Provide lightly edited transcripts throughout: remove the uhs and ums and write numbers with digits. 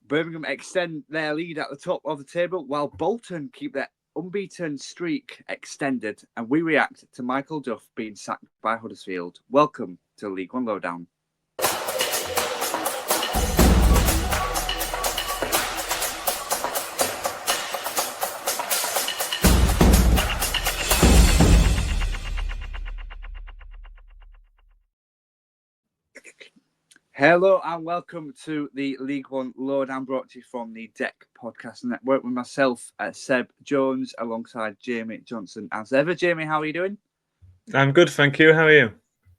Birmingham extend their lead at the top of the table, while Bolton keep their unbeaten streak extended, and we react to Michael Duff being sacked by Huddersfield. Welcome to League One Lowdown. Hello and welcome to the League One Lowdown, brought to you from the Deck Podcast Network with myself, Seb Jones, alongside Jamie Johnson. As ever, Jamie, how are you doing? I'm good, thank you. How are you?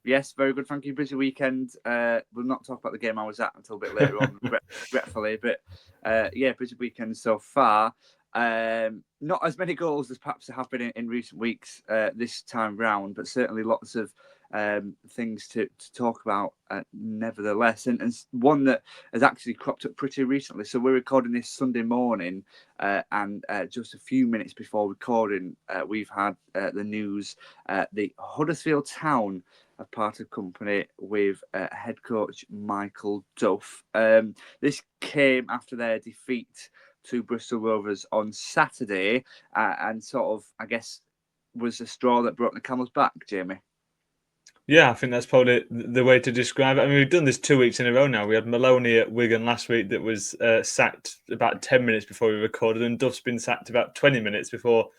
Yes, very good, thank you. Busy weekend. We'll not talk about the game I was at until a bit later on, regretfully, but busy weekend so far. Not as many goals as perhaps there have been in recent weeks this time round, but certainly lots of things to talk about nevertheless, and one that has actually cropped up pretty recently. So we're recording this Sunday morning, and just a few minutes before recording, we've had the news. The Huddersfield Town have parted company with head coach Michael Duff. This came after their defeat to Bristol Rovers on Saturday, and sort of, I guess, was the straw that broke the camel's back, Jamie. Yeah, I think that's probably the way to describe it. I mean, we've done this 2 weeks in a row now. We had Maloney at Wigan last week that was sacked about 10 minutes before we recorded, and Duff's been sacked about 20 minutes before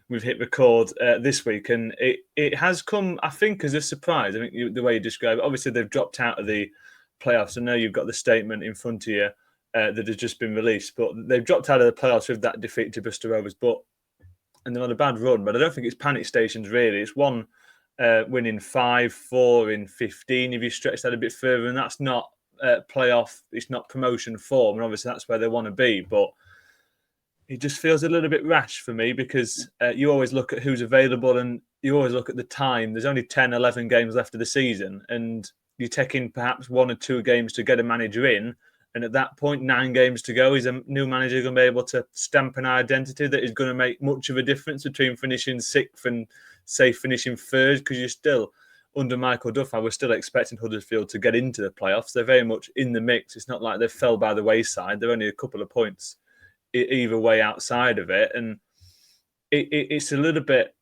we've hit record this week. And it has come, I think, as a surprise. I think the way you describe it, obviously they've dropped out of the playoffs. I know you've got the statement in front of you that has just been released, but they've dropped out of the playoffs with that defeat to Bristol Rovers. And they're on a bad run, but I don't think it's panic stations really. It's one winning 5, 4 in 15 if you stretch that a bit further, and that's not playoff, it's not promotion form, and obviously that's where they want to be, but it just feels a little bit rash for me because you always look at who's available and you always look at the time. There's only 10, 11 games left of the season, and you take in perhaps 1 or 2 games to get a manager in, and at that point, 9 games to go, is a new manager going to be able to stamp an identity that is going to make much of a difference between finishing 6th and, say, finishing 3rd? Because you're still, under Michael Duff, I was still expecting Huddersfield to get into the playoffs. They're very much in the mix. It's not like they fell by the wayside. They're only a couple of points either way outside of it. And it's a little bit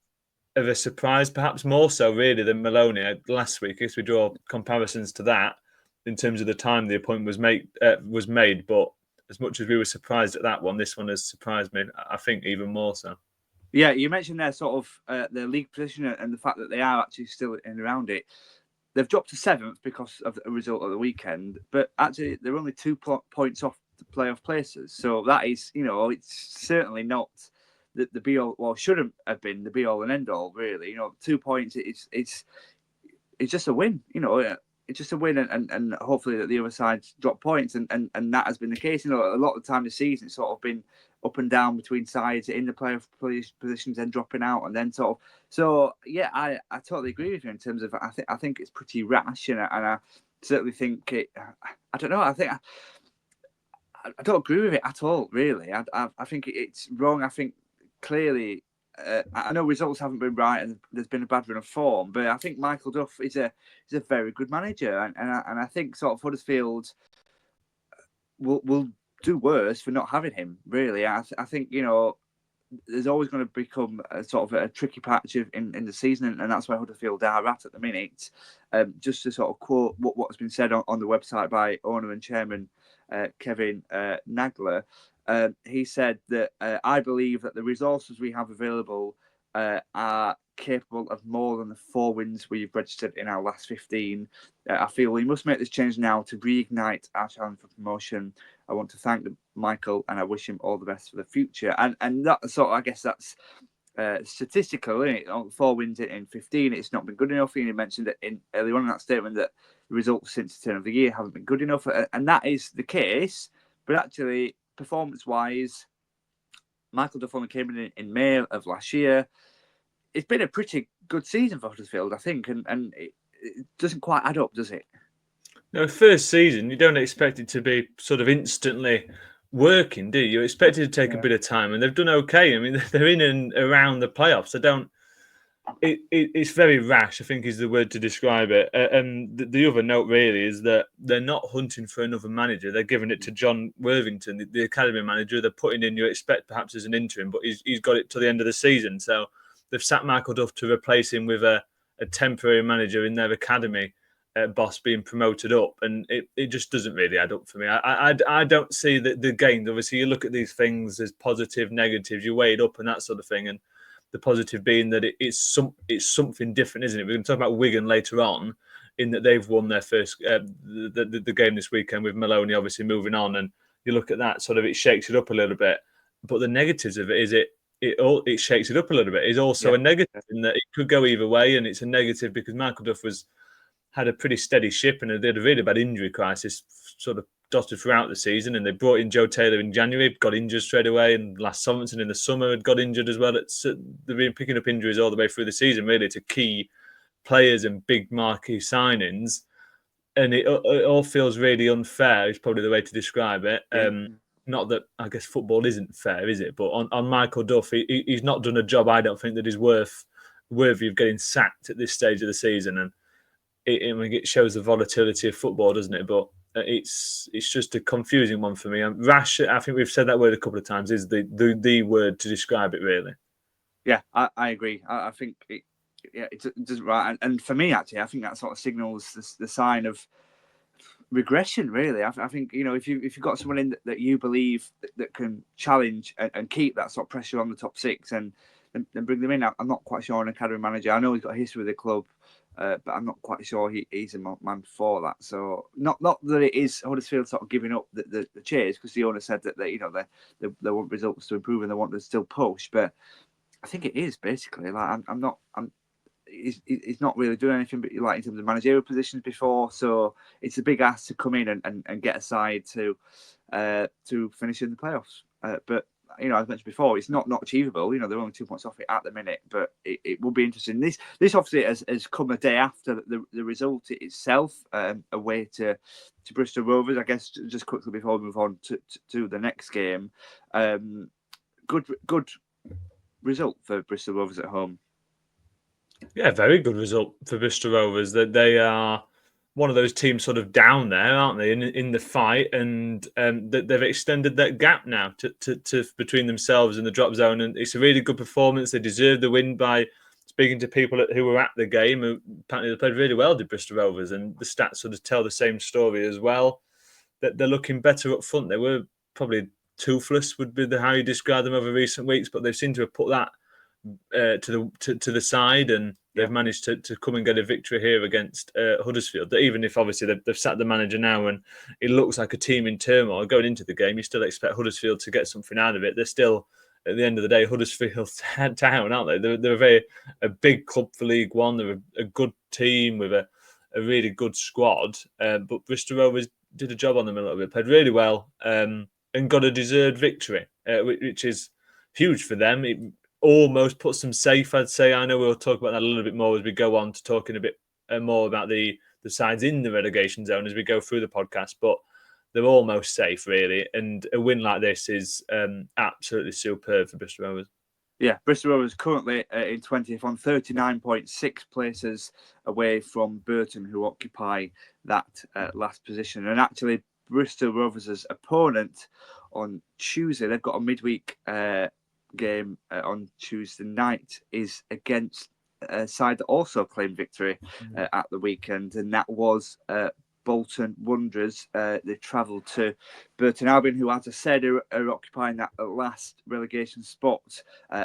of a surprise, perhaps more so really than Maloney last week, if we draw comparisons to that, in terms of the time the appointment was made. But as much as we were surprised at that one, this one has surprised me, I think, even more so. Yeah, you mentioned their sort of their league position and the fact that they are actually still in and around it. They've dropped to 7th because of a result of the weekend, but actually they're only 2 points off the playoff places. So that is, it's certainly not the be all. Well, shouldn't have been the be all and end all, really. 2 points. It's just a win. It's just a win, and hopefully that the other side drop points, and that has been the case. A lot of the time this season it's sort of been up and down between sides in the playoff positions, then dropping out, and then sort of. So yeah, I totally agree with you in terms of I think it's pretty rash, and I certainly think it. I don't know. I don't agree with it at all. Really, I think it's wrong. I think clearly. I know results haven't been right, and there's been a bad run of form. But I think Michael Duff is a very good manager, and I think sort of Huddersfield will do worse for not having him. Really, I think there's always going to become a sort of a tricky patch in the season, and that's where Huddersfield are at the minute. Just to sort of quote what's been said on the website by owner and chairman Kevin Nagler. He said that I believe that the resources we have available are capable of more than the 4 wins we've registered in our last 15. I feel we must make this change now to reignite our challenge for promotion. I want to thank Michael, and I wish him all the best for the future. And that sort of, I guess that's statistical, isn't it? 4 wins in 15, it's not been good enough. You mentioned that earlier on in that statement that the results since the turn of the year haven't been good enough, and that is the case. But actually, performance-wise, Michael Duff only came in May of last year. It's been a pretty good season for Huddersfield, I think, and it doesn't quite add up, does it? No, first season, you don't expect it to be sort of instantly working, do you? You expect it to take a bit of time, and they've done okay. I mean, they're in and around the playoffs. It's very rash, I think is the word to describe it. And the other note really is that they're not hunting for another manager. They're giving it to John Worthington, the academy manager. They're putting in, you expect perhaps as an interim, but he's got it to the end of the season. So they've sacked Michael Duff to replace him with a temporary manager in their academy boss being promoted up. And it just doesn't really add up for me. I don't see the gains. Obviously, you look at these things as positive, negatives, you weigh it up and that sort of thing. And the positive being that it's something different, isn't it? We're going to talk about Wigan later on, in that they've won their first the game this weekend with Maloney obviously moving on, and you look at that, sort of it shakes it up a little bit. But the negatives of it is it shakes it up a little bit. It's also a negative in that it could go either way, and it's a negative because Michael Duff had a pretty steady ship and they had a really bad injury crisis sort of dotted throughout the season, and they brought in Joe Taylor in January, got injured straight away, and Last Sorensen in the summer had got injured as well. They've been picking up injuries all the way through the season, really, to key players and big marquee signings, and it all feels really unfair is probably the way to describe it. Not that I guess football isn't fair, is it? But on Michael Duff, he's not done a job I don't think that is worthy of getting sacked at this stage of the season, and it shows the volatility of football, doesn't it? But it's just a confusing one for me. Rash, I think we've said that word a couple of times, is the word to describe it, really. Yeah, I agree. I think it doesn't right. And for me, actually, I think that sort of signals the sign of regression, really. I think, if you've got someone in that you believe that can challenge and keep that sort of pressure on the top six, and then bring them in. I'm not quite sure an academy manager. I know he's got a history with the club. But I'm not quite sure he's a man for that. So not that it is Huddersfield sort of giving up the chase, because the owner said that they want results to improve and they want to still push. But I think it is basically like he's not really doing anything but like in terms of managerial positions before. So it's a big ask to come in and get a side to finish in the playoffs. But as mentioned before, it's not achievable. They're only 2 points off it at the minute, but it will be interesting. This obviously has come a day after the result itself, away to Bristol Rovers. I guess just quickly before we move on to the next game, good result for Bristol Rovers at home. Yeah, very good result for Bristol Rovers. That they are one of those teams sort of down there, aren't they, in the fight, and that they've extended that gap now to between themselves and the drop zone, and it's a really good performance. They deserve the win. By speaking to people who were at the game, who apparently they played really well, did Bristol Rovers, and the stats sort of tell the same story as well. That they're looking better up front. They were probably toothless, would be how you describe them over recent weeks, but they seem to have put that to the side, and they've managed to come and get a victory here against Huddersfield. That even if obviously they've sacked the manager now and it looks like a team in turmoil going into the game, you still expect Huddersfield to get something out of it. They're still, at the end of the day, Huddersfield Town, aren't they? They're a big club for League One. They're a good team with a really good squad. But Bristol Rovers did a job on them a little bit, played really well, and got a deserved victory, which is huge for them. It almost puts them safe, I'd say. I know we'll talk about that a little bit more as we go on to talking a bit more about the sides in the relegation zone as we go through the podcast, but they're almost safe, really. And a win like this is absolutely superb for Bristol Rovers. Yeah, Bristol Rovers currently in 20th on 39.6 places away from Burton, who occupy that last position. And actually, Bristol Rovers' opponent on Tuesday, they've got a midweek game on Tuesday night, is against a side that also claimed victory at the weekend, and that was Bolton Wanderers. They travelled to Burton Albion, who, as I said, are occupying that last relegation spot,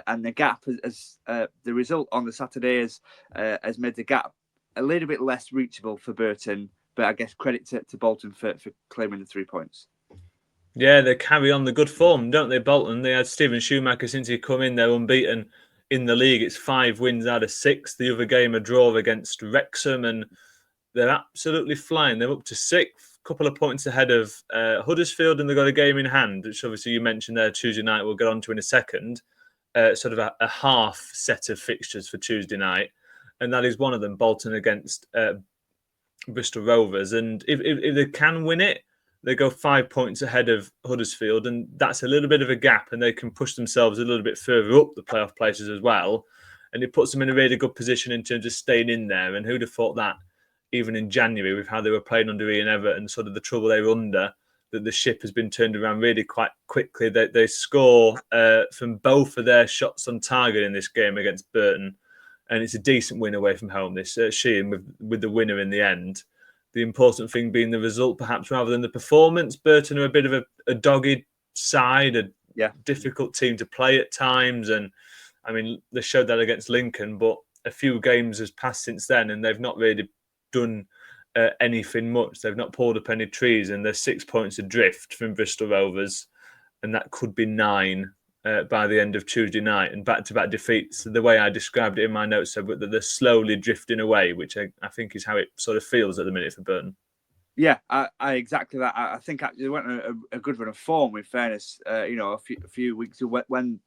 and the gap as the result on the Saturday has made the gap a little bit less reachable for Burton, but I guess credit to Bolton for claiming the 3 points. Yeah, they carry on the good form, don't they, Bolton? They had Stephen Schumacher since he come in. They're unbeaten in the league. It's 5 wins out of 6. The other game a draw against Wrexham, and they're absolutely flying. They're up to 6th, a couple of points ahead of Huddersfield, and they've got a game in hand, which obviously you mentioned there Tuesday night. We'll get on to in a second. Sort of a half set of fixtures for Tuesday night, and that is one of them, Bolton against Bristol Rovers. And if they can win it, they go 5 points ahead of Huddersfield, and that's a little bit of a gap, and they can push themselves a little bit further up the playoff places as well. and it puts them in a really good position in terms of staying in there. And who'd have thought that, even in January, with how they were playing under Ian Everett, sort of the trouble they were under, that the ship has been turned around really quite quickly. They score from both of their shots on target in this game against Burton, and it's a decent win away from home. This Sheehan with the winner in the end. The important thing being the result, perhaps, rather than the performance. Burton are a bit of a dogged side, a difficult team to play at times, and I mean they showed that against Lincoln, but a few games has passed since then, and they've not really done anything much. They've not pulled up any trees, and they're 6 points adrift from Bristol Rovers, and that could be 9 by the end of Tuesday night. And back-to-back defeats, the way I described it in my notes, said that they're slowly drifting away, which I think is how it sort of feels at the minute for Burton. Yeah, I exactly that. I think actually they went on a good run of form. In fairness, a few weeks ago when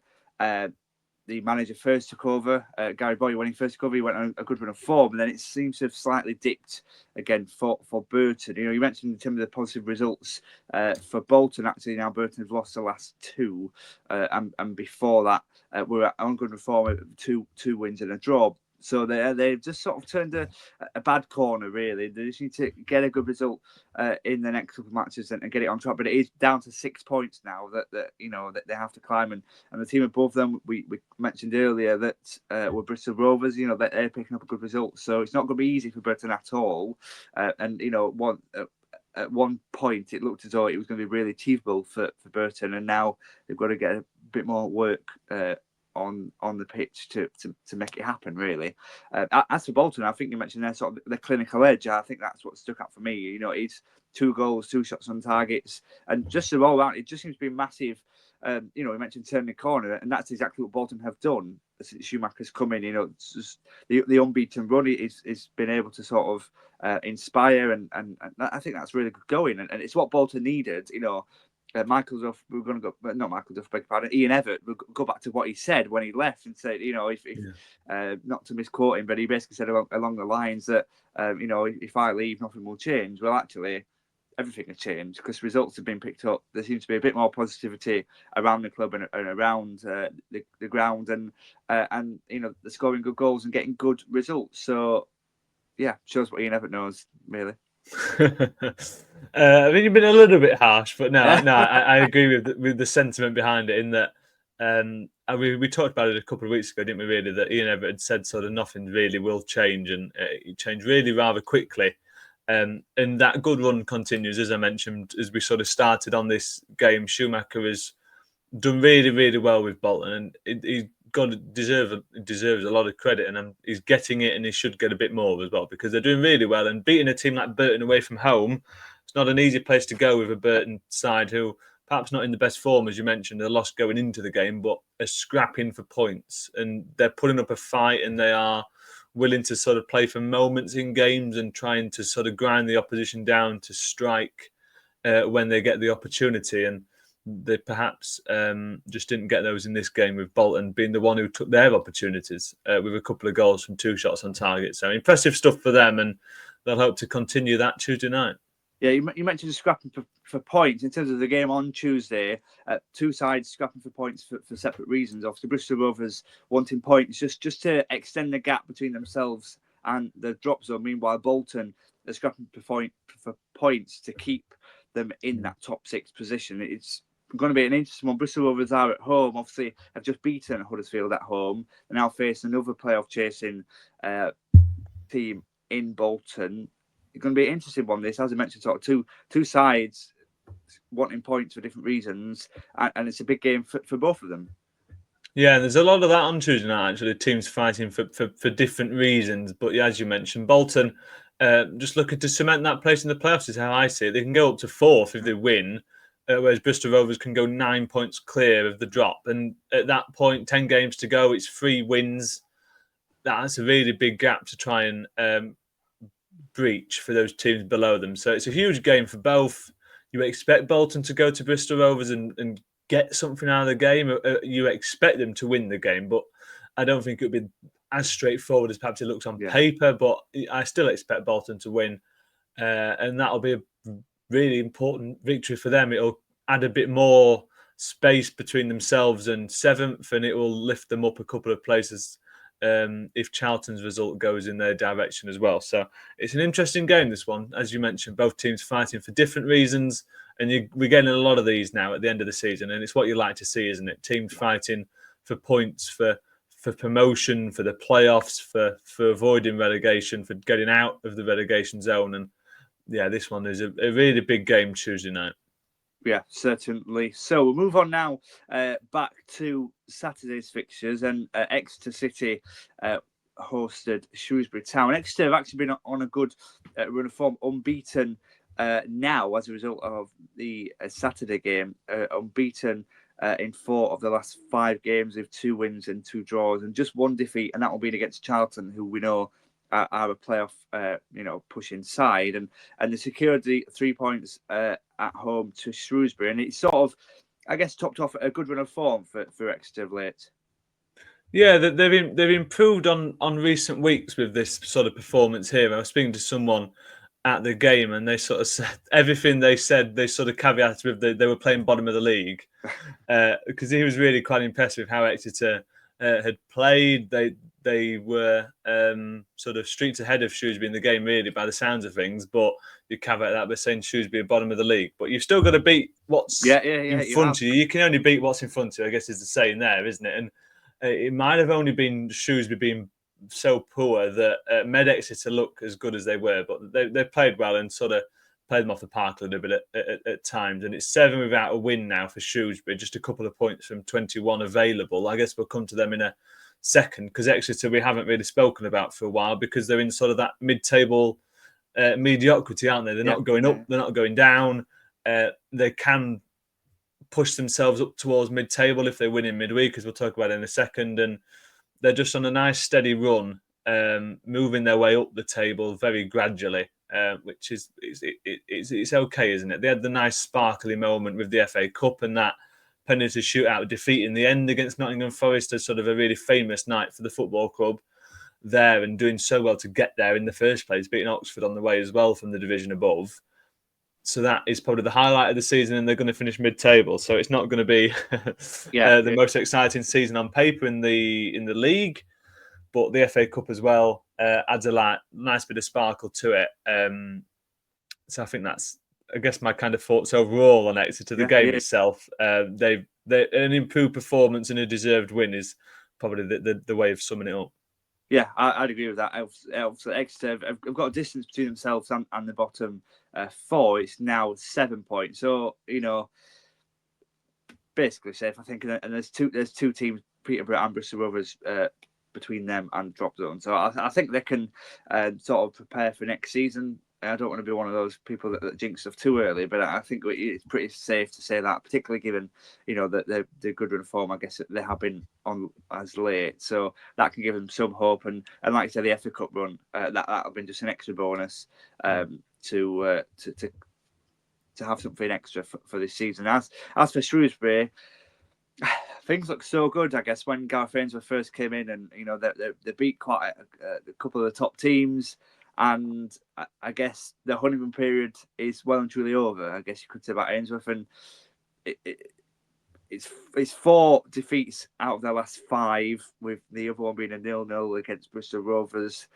the manager first took over, Gary Boyer, when he first took over, he went on a good run of form, and then it seems to have slightly dipped again for Burton. You mentioned in terms of the positive results for Bolton. Actually, now Burton have lost the last 2, and before that, we're on good form, 2 wins and a draw. So they've just sort of turned a bad corner, really. They just need to get a good result in the next couple of matches and get it on track. But it is down to 6 points now that that they have to climb. And the team above them, we mentioned earlier that were Bristol Rovers. They're picking up a good result. So it's not going to be easy for Burton at all. At one point, it looked as though it was going to be really achievable for Burton, and now they've got to get a bit more work on the pitch to make it happen, really. As for Bolton, I think you mentioned their sort of the clinical edge. I think that's what stuck out for me. It's 2 goals, 2 shots on targets, and just all around, it just seems to be massive. We mentioned turning the corner, and that's exactly what Bolton have done since Schumacher's come in. It's just the unbeaten run is been able to sort of inspire, and I think that's really good going, and it's what Bolton needed. Michael Duff, we're going to go, not Michael Duff, beg your pardon, Ian Everett, we'll go back to what he said when he left and said, not to misquote him, but he basically said along the lines that, if I leave, nothing will change. Well, actually, everything has changed because results have been picked up. There seems to be a bit more positivity around the club and around the ground, and they're scoring good goals and getting good results. So, yeah, shows what Ian Everett knows, really. I mean, you've been a little bit harsh, but no, I agree with the sentiment behind it. In that, we talked about it a couple of weeks ago, didn't we? Really, that Ian Everett had said sort of nothing really will change, and it changed really rather quickly. And that good run continues, as I mentioned, as we sort of started on this game. Schumacher has done really, really well with Bolton, and he's deserves a lot of credit, and he's getting it, and he should get a bit more as well, because they're doing really well. And beating a team like Burton away from home, it's not an easy place to go with a Burton side who perhaps not in the best form, as you mentioned. They're lost going into the game, but are scrapping for points, and they're putting up a fight, and they are willing to sort of play for moments in games and trying to sort of grind the opposition down to strike when they get the opportunity. And they perhaps just didn't get those in this game, with Bolton being the one who took their opportunities with a couple of goals from 2 shots on target. So impressive stuff for them, and they'll hope to continue that Tuesday night. Yeah, you mentioned scrapping for points. In terms of the game on Tuesday, 2 sides scrapping for points for separate reasons. Obviously, Bristol Rovers wanting points just to extend the gap between themselves and the drop zone. Meanwhile, Bolton are scrapping for points to keep them in that top 6 position. It's going to be an interesting one. Bristol Rovers are at home. Obviously, have just beaten Huddersfield at home. They now face another playoff chasing team in Bolton. It's going to be an interesting one. This, as I mentioned, sort of two sides wanting points for different reasons, and it's a big game for both of them. Yeah, there's a lot of that on Tuesday night, actually. Teams fighting for different reasons. But yeah, as you mentioned, Bolton just looking to cement that place in the playoffs is how I see it. They can go up to 4th if they win, whereas Bristol Rovers can go 9 points clear of the drop. And at that point, 10 games to go, it's 3 wins. That's a really big gap to try and breach for those teams below them. So it's a huge game for both. You expect Bolton to go to Bristol Rovers and get something out of the game. You expect them to win the game, but I don't think it would be as straightforward as perhaps it looks on paper. But I still expect Bolton to win, and that'll be a really important victory for them. It'll add a bit more space between themselves and 7th, and it will lift them up a couple of places if Charlton's result goes in their direction as well. So it's an interesting game, this one. As you mentioned, both teams fighting for different reasons, and we're getting a lot of these now at the end of the season, and it's what you like to see, isn't it? Teams fighting for points, for promotion, for the playoffs, for avoiding relegation, for getting out of the relegation zone. And yeah, this one is a really big game Tuesday night. Yeah, certainly. So we'll move on now back to Saturday's fixtures, and Exeter City hosted Shrewsbury Town. Exeter have actually been on a good run of form, unbeaten now as a result of the Saturday game, unbeaten in 4 of the last 5 games with 2 wins and 2 draws, and just 1 defeat, and that will be against Charlton, who we know are a playoff, pushing side, and they secured the 3 points at home to Shrewsbury, and it's sort of, I guess, topped off a good run of form for Exeter of late. Yeah, they've improved on recent weeks with this sort of performance here. I was speaking to someone at the game, and they sort of said everything they said. They sort of caveated with they were playing bottom of the league, because he was really quite impressed with how Exeter had played. They were sort of streets ahead of Shrewsbury in the game, really, by the sounds of things. But you caveat that by saying Shrewsbury are bottom of the league. But you've still got to beat what's in front of you. You can only beat what's in front of you, I guess is the saying there, isn't it? And it might have only been Shrewsbury being so poor that made Exeter look as good as they were. But they played well and sort of played them off the park a little bit at times. And it's 7 without a win now for Shrewsbury, just a couple of points from 21 available. I guess we'll come to them in a second, because Exeter we haven't really spoken about for a while, because they're in sort of that mid-table mediocrity, aren't they? They're not going up, they're not going down. They can push themselves up towards mid-table if they win in midweek, as we'll talk about in a second, and they're just on a nice steady run, moving their way up the table very gradually, which is it's okay, isn't it? They had the nice sparkly moment with the FA Cup and that penalty shootout defeat in the end against Nottingham Forest, as sort of a really famous night for the football club there, and doing so well to get there in the first place, beating Oxford on the way as well from the division above. So that is probably the highlight of the season, and they're going to finish mid-table. So it's not going to be the most exciting season on paper in the league, but the FA Cup as well adds a nice bit of sparkle to it. So I think that's, I guess, my kind of thoughts overall on Exeter. The game itself, they an improved performance and a deserved win is probably the way of summing it up. Yeah, I'd agree with that. Exeter have got a distance between themselves and the bottom 4. It's now 7 points. So, basically safe, I think. And there's two teams, Peterborough and Bristol Rovers, between them and drop zone. So I think they can sort of prepare for next season. I don't want to be one of those people that jinx stuff too early, but I think it's pretty safe to say that, particularly given, that they're good run of form, I guess, that they have been on as late. So that can give them some hope. And like you said, the FA Cup run, that'll have been just an extra bonus to have something extra for this season. As for Shrewsbury, things look so good, I guess, when Gareth Ainsworth first came in, and they beat quite a couple of the top teams. And I guess the honeymoon period is well and truly over, I guess you could say, about Ainsworth. And it's 4 defeats out of their last 5, with the other one being a 0-0 against Bristol Rovers.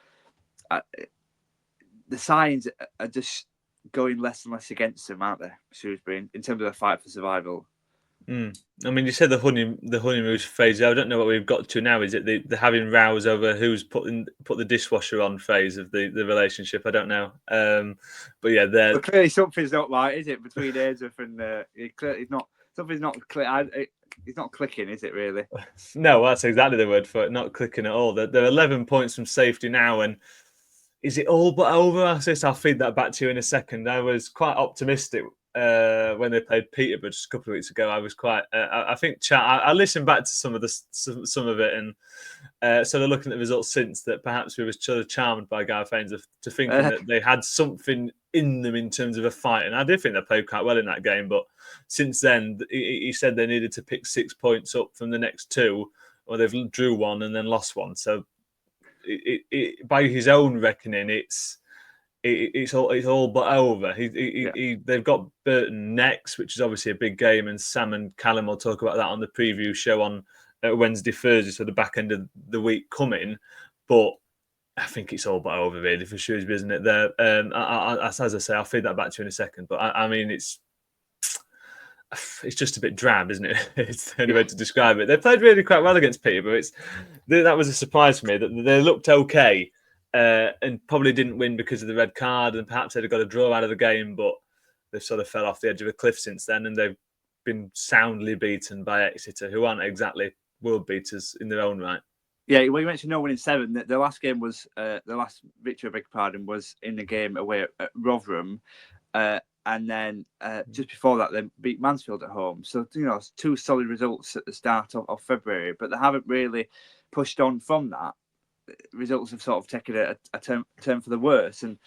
The signs are just going less and less against them, aren't they, Shrewsbury, in terms of the fight for survival? I mean, you said the honeymoon phase. I don't know what we've got to now. Is it the having rows over who's put the dishwasher on phase of the relationship? I don't know. But yeah, well, clearly something's not right, is it, between Ainsworth and clearly not. Something's not it's not clicking, is it really? No, that's exactly the word for it. Not clicking at all. They're 11 points from safety now, and is it all but over? I'll feed that back to you in a second. I was quite optimistic when they played Peterborough just a couple of weeks ago. I was quite. I think I listened back to some of it, and sort of looking at the results since, that perhaps we were sort of charmed by Gareth Ainsworth to thinking that they had something in them in terms of a fight. And I did think they played quite well in that game. But since then, he said they needed to pick 6 points up from the next 2, or they've drew 1 and then lost 1. So by his own reckoning, it's all but over. They've got Burton next, which is obviously a big game, and Sam and Callum will talk about that on the preview show on Wednesday, Thursday, so the back end of the week coming. But I think it's all but over really for Shrewsbury, isn't it? There, as I say, I'll feed that back to you in a second. But I mean, it's just a bit drab, isn't it? It's the only way to describe it. They played really quite well against Peterborough. That was a surprise for me that they looked okay and probably didn't win because of the red card, and perhaps they'd have got a draw out of the game, but they've sort of fell off the edge of a cliff since then, and they've been soundly beaten by Exeter, who aren't exactly world beaters in their own right. Yeah, well, you mentioned no winning 7. The last game was the last victory, I beg your pardon, was in the game away at Rotherham. And then just before that, they beat Mansfield at home. So, 2 solid results at the start of February, but they haven't really pushed on from that. Results have sort of taken a turn for the worse, and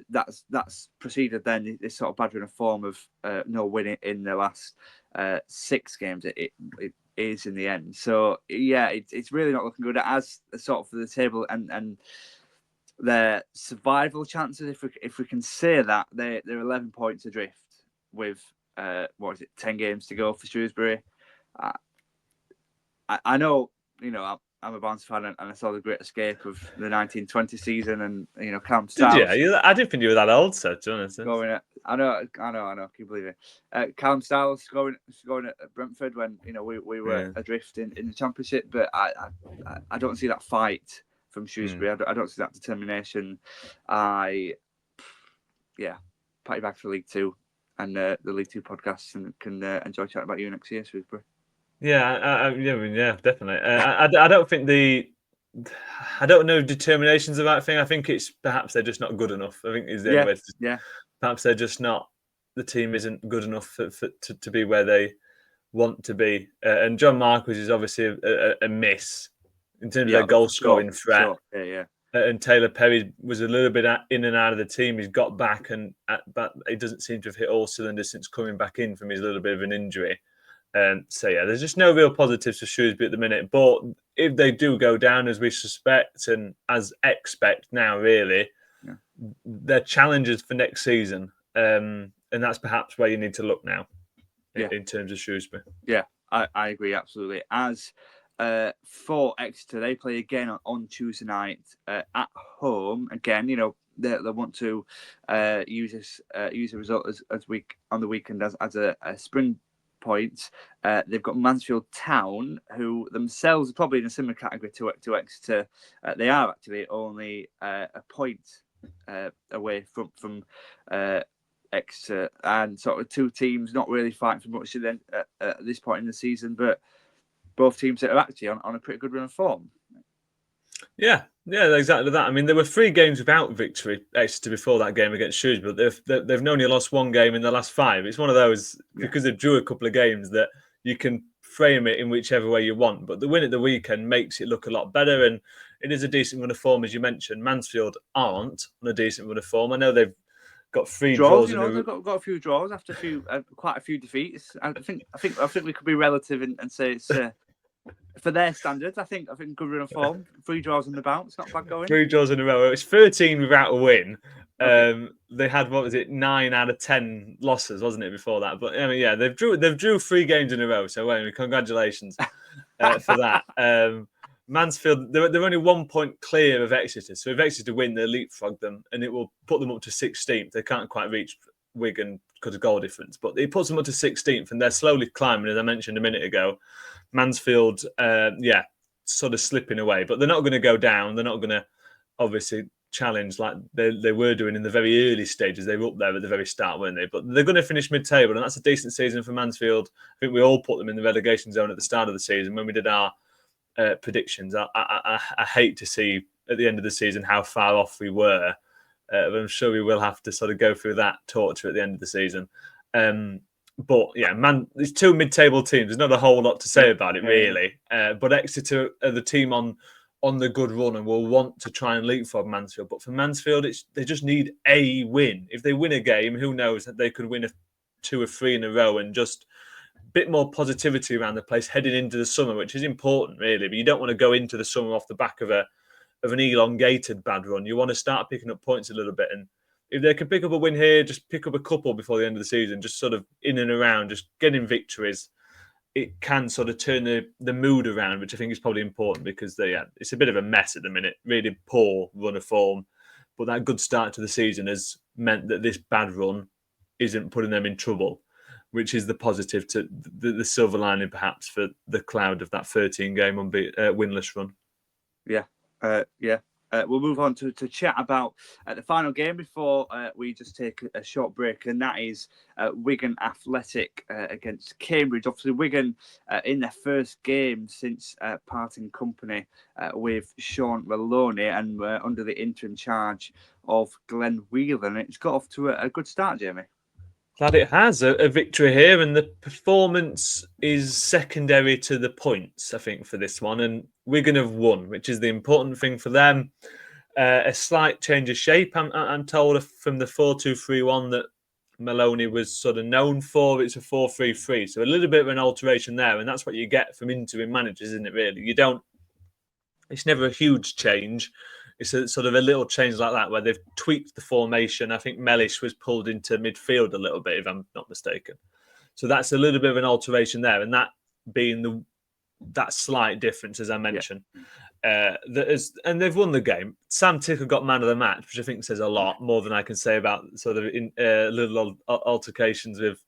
that's preceded then this sort of bad run of form of no winning in the last 6 games. It is in the end. So, yeah, it's really not looking good as sort of for the table and their survival chances, if we can say that, they're 11 points adrift with 10 games to go for Shrewsbury. I know, I'm a Barnsley fan, and I saw the Great Escape of the 1920 season, and Callum Styles. Did you? I didn't think you were that old, sir. Jonathan. I know. Can you believe it? Callum Styles going at Brentford when we were adrift in the Championship, but I don't see that fight from Shrewsbury. I don't see that determination. Pat you back for League Two and the League Two podcast, and can enjoy chatting about you next year, Shrewsbury. Yeah, definitely. I don't think I don't know if determination's the right thing. I think it's perhaps they're just not good enough. I think is the only way. Perhaps they're just not. The team isn't good enough to be where they want to be. And John Marquis is obviously a miss in terms of their goal scoring threat. Sure. And Taylor Perry was a little bit in and out of the team. He's got back, but he doesn't seem to have hit all cylinders since coming back in from his little bit of an injury. There's just no real positives for Shrewsbury at the minute. But if they do go down, as we suspect and as expect now, really, they're challengers for next season. And that's perhaps where you need to look now in terms of Shrewsbury. Yeah, I agree, absolutely. As for Exeter, they play again on Tuesday night at home. Again, they want to use the result as week on the weekend as a spring point. They've got Mansfield Town, who themselves are probably in a similar category to Exeter. They are actually only a point away from Exeter, and sort of 2 teams not really fighting for much at this point in the season, but both teams that are actually on a pretty good run of form. Yeah, exactly that. I mean, there were 3 games without victory, Exeter, before that game against Shrewsbury, but they've only lost 1 game in the last 5. It's one of those, because they drew a couple of games, that you can frame it in whichever way you want. But the win at the weekend makes it look a lot better, and it is a decent run of form, as you mentioned. Mansfield aren't on a decent run of form. I know they've got 3 draws. They've got a few draws after quite a few defeats. I think we could be relative and say it's for their standards. I think good run of form. 3 draws on the bounce, not bad going. 3 draws in a row. It's 13 without a win. Okay. They had 9 out of 10 losses, wasn't it, before that? But I mean, they've drew 3 games in a row. So congratulations for that. Mansfield, they're only 1 point clear of Exeter. So if Exeter win, they'll leapfrog them, and it will put them up to 16th. They can't quite reach Wigan because of goal difference, but it puts them up to 16th, and they're slowly climbing, as I mentioned a minute ago. Mansfield, sort of slipping away, but they're not going to go down. They're not going to obviously challenge like they were doing in the very early stages. They were up there at the very start, weren't they? But they're going to finish mid-table, and that's a decent season for Mansfield. I think we all put them in the relegation zone at the start of the season when we did our predictions. I hate to see at the end of the season how far off we were. But I'm sure we will have to sort of go through that torture at the end of the season. But there's 2 mid-table teams. There's not a whole lot to say about it, really. But Exeter are the team on the good run and will want to try and leapfrog Mansfield. But for Mansfield, they just need a win. If they win a game, who knows that they could win 2 or 3 in a row, and just a bit more positivity around the place heading into the summer, which is important, really. But you don't want to go into the summer off the back of an elongated bad run. You want to start picking up points a little bit, and if they can pick up a win here, just pick up a couple before the end of the season, just sort of in and around, just getting victories, it can sort of turn the mood around, which I think is probably important because it's a bit of a mess at the minute. Really poor run of form, but that good start to the season has meant that this bad run isn't putting them in trouble, which is the positive to the silver lining perhaps for the cloud of that 13-game winless run. We'll move on to chat about the final game before we just take a short break, and that is Wigan Athletic against Cambridge. Obviously, Wigan in their first game since parting company with Sean Maloney and under the interim charge of Glenn Whelan. It's got off to a good start, Jamie. Glad it has a victory here, and the performance is secondary to the points, I think, for this one. And Wigan have won, which is the important thing for them. A slight change of shape, I'm told, from the 4-2-3-1 that Maloney was sort of known for. It's a 4-3-3, so a little bit of an alteration there, and that's what you get from interim managers, isn't it? Really, it's never a huge change. It's a sort of a little change like that where they've tweaked the formation. I think Mellish was pulled into midfield a little bit, if I'm not mistaken. So that's a little bit of an alteration there, and that being that slight difference, as I mentioned. Yeah. And they've won the game. Sam Ticker got man of the match, which I think says a lot, more than I can say about sort of little altercations with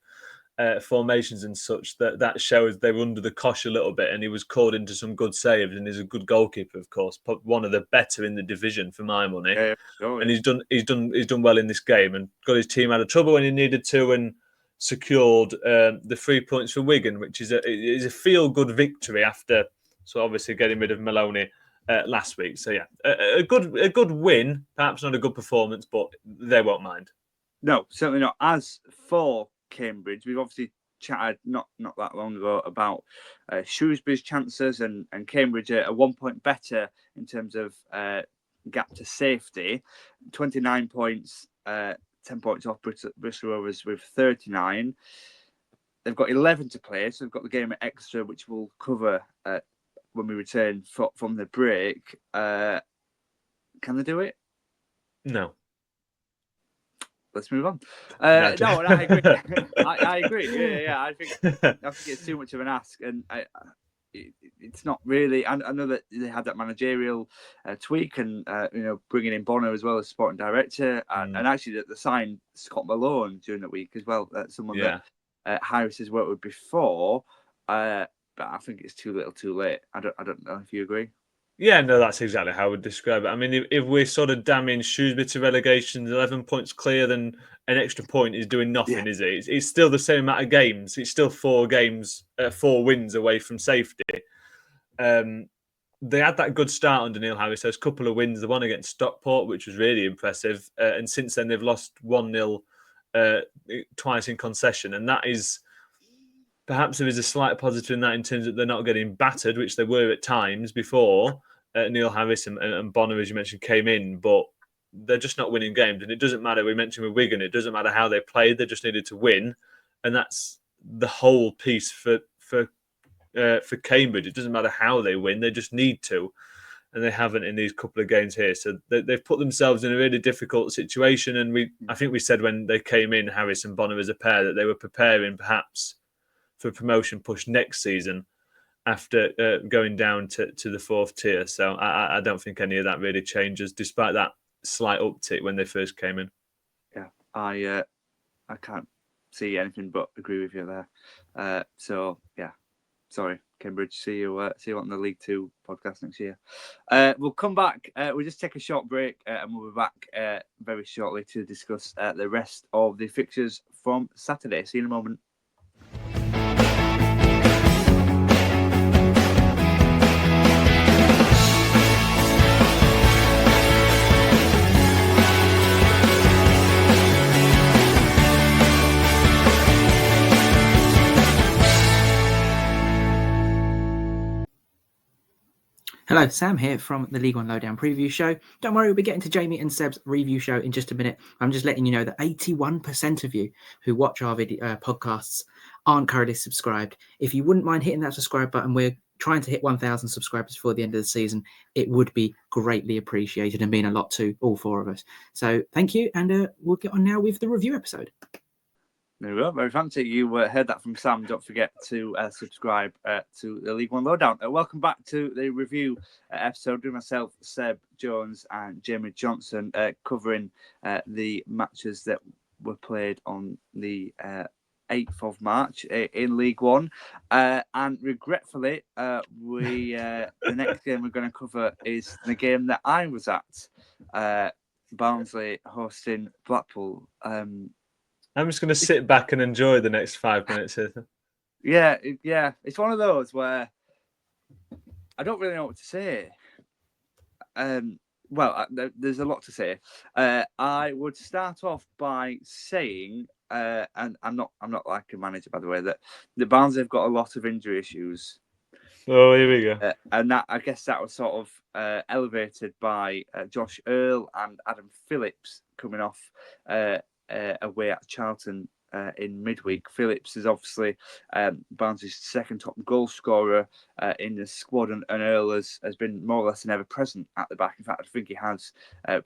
formations and such. That shows they were under the cosh a little bit, and he was called into some good saves, and he's a good goalkeeper, of course, one of the better in the division for my money. Yeah. And he's done well in this game and got his team out of trouble when he needed to, and secured the 3 points for Wigan, which is a feel good victory after obviously getting rid of Maloney last week. So yeah, a good win, perhaps not a good performance, but they won't mind. No, certainly not. As for Cambridge, we've obviously chatted not that long ago about Shrewsbury's chances, and Cambridge are 1 point better in terms of gap to safety. 29 points, 10 points off Bristol Rovers with 39. They've got 11 to play, so they've got the game at Exeter, which we'll cover when we return from the break. Can they do it? No. Let's move on. I agree. I agree. Yeah. I think it's too much of an ask, and it's not really. I know that they had that managerial tweak, and bringing in Bono as well as sporting director, and actually that they signed Scott Malone during the week as well. Someone that Harris has worked with before, but I think it's too little, too late. I don't know if you agree. Yeah, no, that's exactly how I would describe it. I mean, if we're sort of damning Shrewsbury to relegation, 11 points clear, then an extra point is doing nothing, is it? It's still the same amount of games. It's still 4 wins away from safety. They had that good start under Neil Harris. There's a couple of wins. The one against Stockport, which was really impressive. And since then, they've lost 1-0 twice in concession. And that is... Perhaps there is a slight positive in that in terms that they're not getting battered, which they were at times before Neil Harris and Bonner, as you mentioned, came in, but they're just not winning games. And it doesn't matter, we mentioned with Wigan, it doesn't matter how they played, they just needed to win. And that's the whole piece for Cambridge. It doesn't matter how they win, they just need to. And they haven't in these couple of games here. So they've put themselves in a really difficult situation. And I think we said when they came in, Harris and Bonner as a pair, that they were preparing perhaps for a promotion push next season after going down to the 4th tier. So I don't think any of that really changes, despite that slight uptick when they first came in. Yeah, I can't see anything but agree with you there. So yeah, sorry, Cambridge. See you on the League 2 podcast next year. We'll come back. We'll just take a short break, and we'll be back very shortly to discuss the rest of the fixtures from Saturday. See you in a moment. Hello, Sam here from the League One Lowdown Preview Show. Don't worry, we'll be getting to Jamie and Seb's review show in just a minute. I'm just letting you know that 81% of you who watch our podcasts aren't currently subscribed. If you wouldn't mind hitting that subscribe button, we're trying to hit 1,000 subscribers before the end of the season. It would be greatly appreciated and mean a lot to all 4 of us. So thank you, and we'll get on now with the review episode. There we go. Very fancy. You heard that from Sam. Don't forget to subscribe to the League One Lowdown. Welcome back to the review episode with myself, Seb Jones, and Jamie Johnson, covering the matches that were played on the 8th of March in League One. And regretfully, the next game we're going to cover is the game that I was at, Barnsley hosting Blackpool. I'm just going to sit back and enjoy the next 5 minutes here. Yeah. It's one of those where I don't really know what to say. There's a lot to say. I would start off by saying, and I'm not like a manager, by the way, that the Barnsley have got a lot of injury issues. Oh, here we go. And that, I guess, that was sort of elevated by Josh Earl and Adam Phillips coming off away at Charlton in midweek. Phillips is obviously Barnsley's second top goal scorer in the squad, and Earl has been more or less an ever present at the back. In fact, I think he has,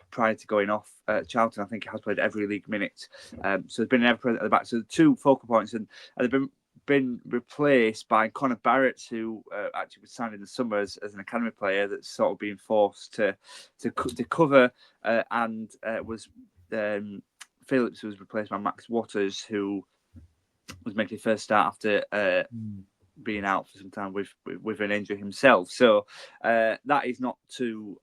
prior to going off Charlton, I think he has played every league minute. So he's been an ever present at the back. So the two focal points, and they've been replaced by Connor Barrett, who actually was signed in the summer as an academy player that's sort of being forced to cover, and was Phillips was replaced by Max Waters, who was making his first start after being out for some time with an injury himself. So that is not to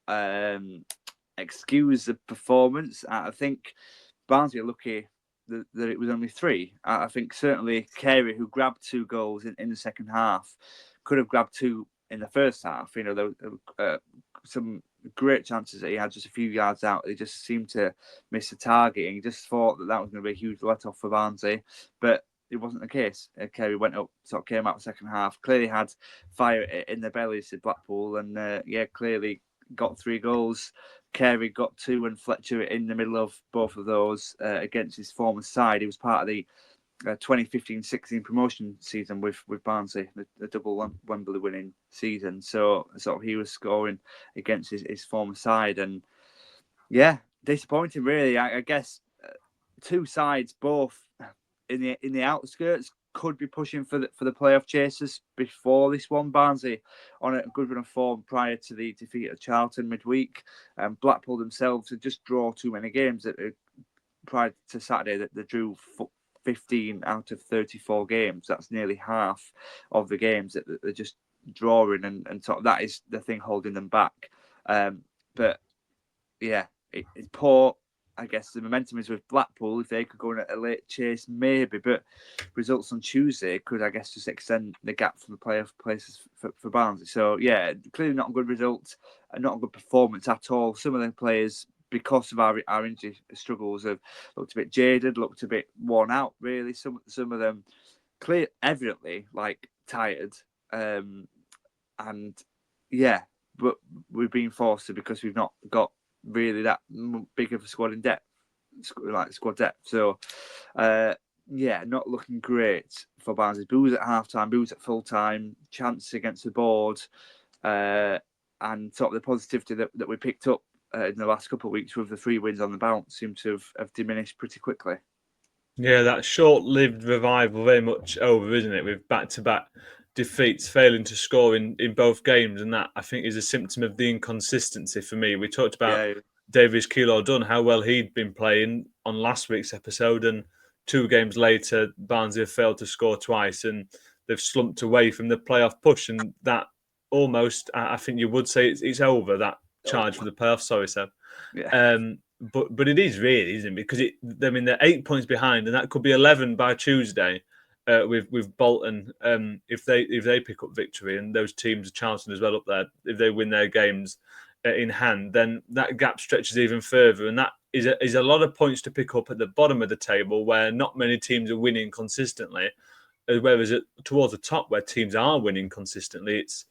excuse the performance. I think Barnsley are lucky that it was only 3. I think certainly Carey, who grabbed 2 goals in the second half, could have grabbed 2 in the first half. You know, there were some great chances that he had just a few yards out. He just seemed to miss the target, and he just thought that was going to be a huge let-off for Barnsley. But it wasn't the case. Carey went up, sort of came out the second half, clearly had fire in their bellies at Blackpool, and clearly got 3 goals. Carey got 2, and Fletcher in the middle of both of those against his former side. He was part of the 2015-16 promotion season with Barnsley, the double Wembley winning season. So sort of he was scoring against his former side, and disappointing really. I guess 2 sides, both in the outskirts, could be pushing for the playoff chasers before this one. Barnsley on a good run of form prior to the defeat of Charlton midweek. Blackpool themselves had just draw too many games prior to Saturday. That they drew 15 out of 34 games. That's nearly half of the games that they're just drawing, and sort of that is the thing holding them back. But yeah, it's poor. I guess the momentum is with Blackpool. If they could go in at a late chase, maybe, but results on Tuesday could, I guess, just extend the gap from the playoff places for Barnsley. So yeah, clearly not a good result, and not a good performance at all. Some of the players, because of our injury struggles, have looked a bit jaded, looked a bit worn out. Really, some of them evidently like tired, and yeah, but we've been forced to, because we've not got really that big of a squad in depth, squad depth. So not looking great for Barnsley. Boos at half time, boos at full time, chance against the board, and sort of the positivity that we picked up in the last couple of weeks with the 3 wins on the bounce seem to have diminished pretty quickly. Yeah, that short-lived revival very much over, isn't it? With back-to-back defeats, failing to score in both games, and that, I think, is a symptom of the inconsistency for me. We talked about Davies Keillor-Dunn, how well he'd been playing on last week's episode, and 2 games later, Barnsley have failed to score twice, and they've slumped away from the playoff push, and that almost, I think you would say it's over, that charge for the playoffs. Sorry, Seb. Yeah. But it is really, isn't it? Because they're 8 points behind, and that could be 11 by Tuesday with Bolton. If they pick up victory, and those teams, Charlton as well up there, if they win their games in hand, then that gap stretches even further, and that is a lot of points to pick up at the bottom of the table, where not many teams are winning consistently. Whereas towards the top, where teams are winning consistently, it's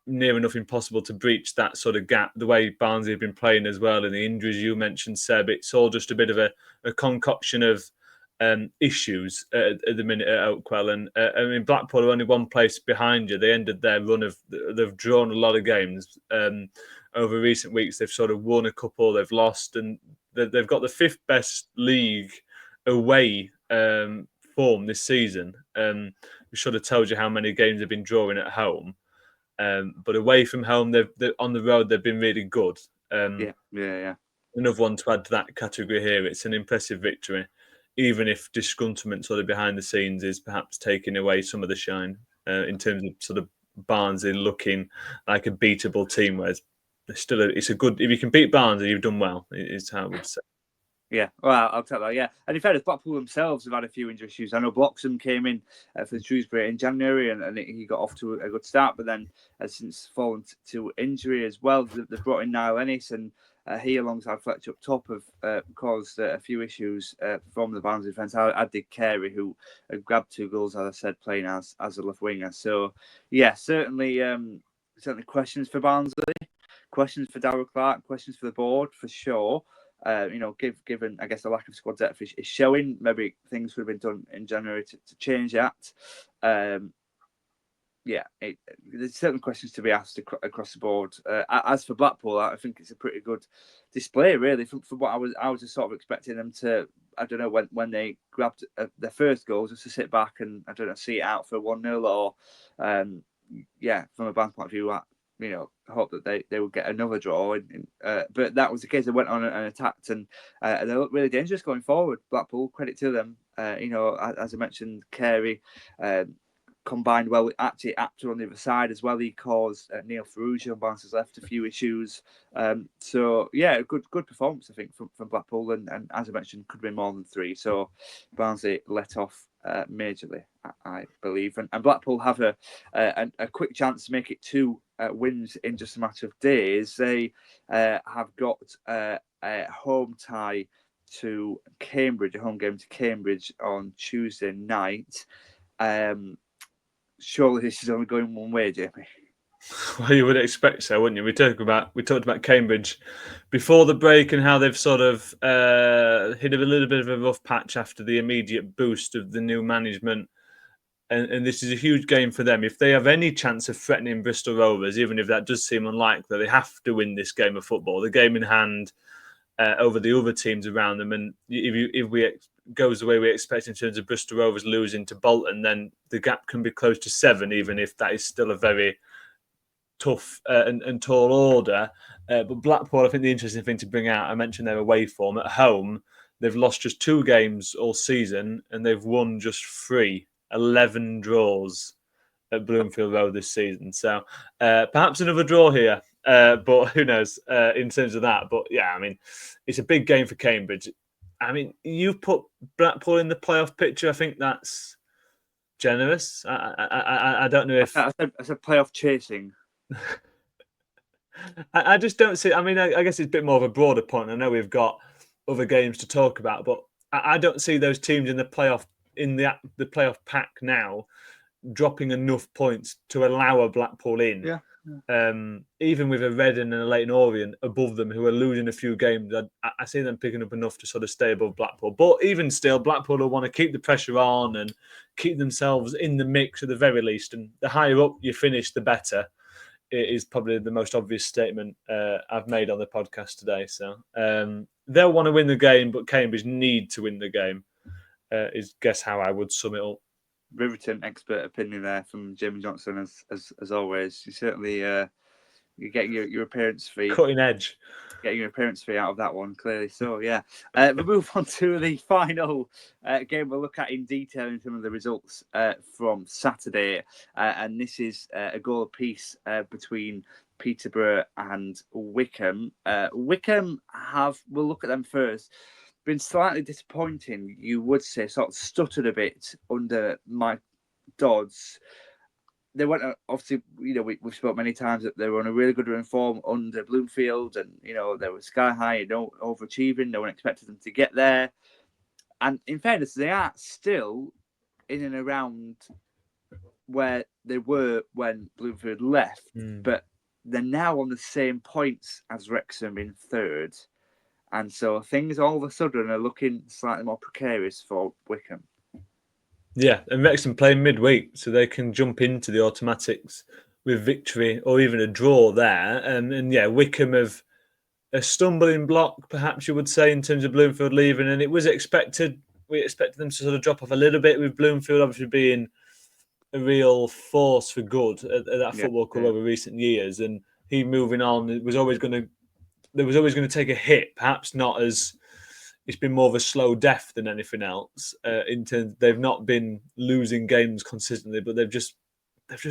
near enough impossible to breach that sort of gap. The way Barnsley have been playing as well, and the injuries you mentioned, Seb, it's all just a bit of a concoction of issues at the minute at Oakwell. And I mean, Blackpool are only 1 place behind you. They ended their run they've drawn a lot of games over recent weeks. They've sort of won a couple, they've lost, and they've got the 5th best league away form this season. We should have told you how many games they've been drawing at home. But away from home, they're on the road, they've been really good. Yeah. Another one to add to that category here. It's an impressive victory, even if disgruntlement sort of behind the scenes is perhaps taking away some of the shine in terms of sort of Barnsley looking like a beatable team. Whereas it's a good, if you can beat Barnsley, you've done well. Is how I would say. Yeah, well, I'll tell that. Yeah, and in fairness, Blackpool themselves have had a few injury issues. I know Bloxham came in for the Shrewsbury in January, and he got off to a good start, but then has since fallen to injury as well. They've brought in Niall Ennis, and he, alongside Fletcher up top, have caused a few issues from the Barnsley defence. I did Carey, who grabbed 2 goals, as I said, playing as a left winger. So, yeah, certainly questions for Barnsley, questions for Darrell Clarke, questions for the board for sure. Given I guess the lack of squad depth is showing, maybe things would have been done in January to change that. There's certain questions to be asked across the board. As for Blackpool, I think it's a pretty good display, really, from what I was just sort of expecting them to. I don't know when they grabbed their first goal, just to sit back and see it out for 1-0 or from a Barnsley point of view. Hope that they would get another draw. But that was the case. They went on and attacked, and they look really dangerous going forward. Blackpool, credit to them. As I mentioned, Carey combined well with actually Apter on the other side as well. He caused Neil Ferrugia on Barnsley's left a few issues. Good performance, I think, from Blackpool. And as I mentioned, could be more than 3. So Barnsley let off majorly, I believe. And Blackpool have a quick chance to make it 2 wins in just a matter of days. They have got a home tie to Cambridge, a home game to Cambridge on Tuesday night. Surely this is only going one way, Jamie. Well, you would expect so, wouldn't you? We talked about Cambridge before the break and how they've sort of hit a little bit of a rough patch after the immediate boost of the new management. And this is a huge game for them. If they have any chance of threatening Bristol Rovers, even if that does seem unlikely, they have to win this game of football. The game in hand over the other teams around them. And if we goes the way we expect in terms of Bristol Rovers losing to Bolton, then the gap can be close to 7, even if that is still a very tough and tall order. But Blackpool, I think the interesting thing to bring out, I mentioned their away form. At home, they've lost just 2 games all season, and they've won just 3. 11 draws at Bloomfield Road this season. So perhaps another draw here, but who knows in terms of that. But yeah, I mean, it's a big game for Cambridge. I mean, you've put Blackpool in the playoff picture. I think that's generous. I don't know if... I said playoff chasing. I just don't see... I mean, I guess it's a bit more of a broader point. I know we've got other games to talk about, but I don't see those teams in the playoff the playoff pack now dropping enough points to allow a Blackpool in. Yeah. Even with a Reading and a Leyton Orient above them who are losing a few games, I see them picking up enough to sort of stay above Blackpool. But even still, Blackpool will want to keep the pressure on and keep themselves in the mix at the very least. And the higher up you finish, the better. It is probably the most obvious statement I've made on the podcast today. So they'll want to win the game, but Cambridge need to win the game. Is guess how I would sum it up. Riveting expert opinion there from Jamie Johnson, as always. You certainly you get your appearance fee. Cutting edge. Getting your appearance fee out of that one, clearly. So, yeah. We'll move on to the final game we'll look at in detail in some of the results from Saturday. And this is a goal apiece between Peterborough and Wycombe. Wycombe we'll look at them first, been slightly disappointing, you would say, sort of stuttered a bit under Mike Dodds. They went, obviously, we've spoke many times that they were on a really good run form under Bloomfield, and, they were sky high, overachieving. No one expected them to get there. And in fairness, they are still in and around where they were when Bloomfield left, but they're now on the same points as Wrexham in 3rd. And so things all of a sudden are looking slightly more precarious for Wycombe. Yeah, and Wrexham play midweek, so they can jump into the automatics with victory or even a draw there. And Wycombe have a stumbling block, perhaps you would say, in terms of Bloomfield leaving. And it was expected we expected them to sort of drop off a little bit, with Bloomfield obviously being a real force for good at that football club over recent years, and he moving on, there was always going to take a hit, perhaps not as, it's been more of a slow death than anything else. In terms, they've not been losing games consistently, but they've just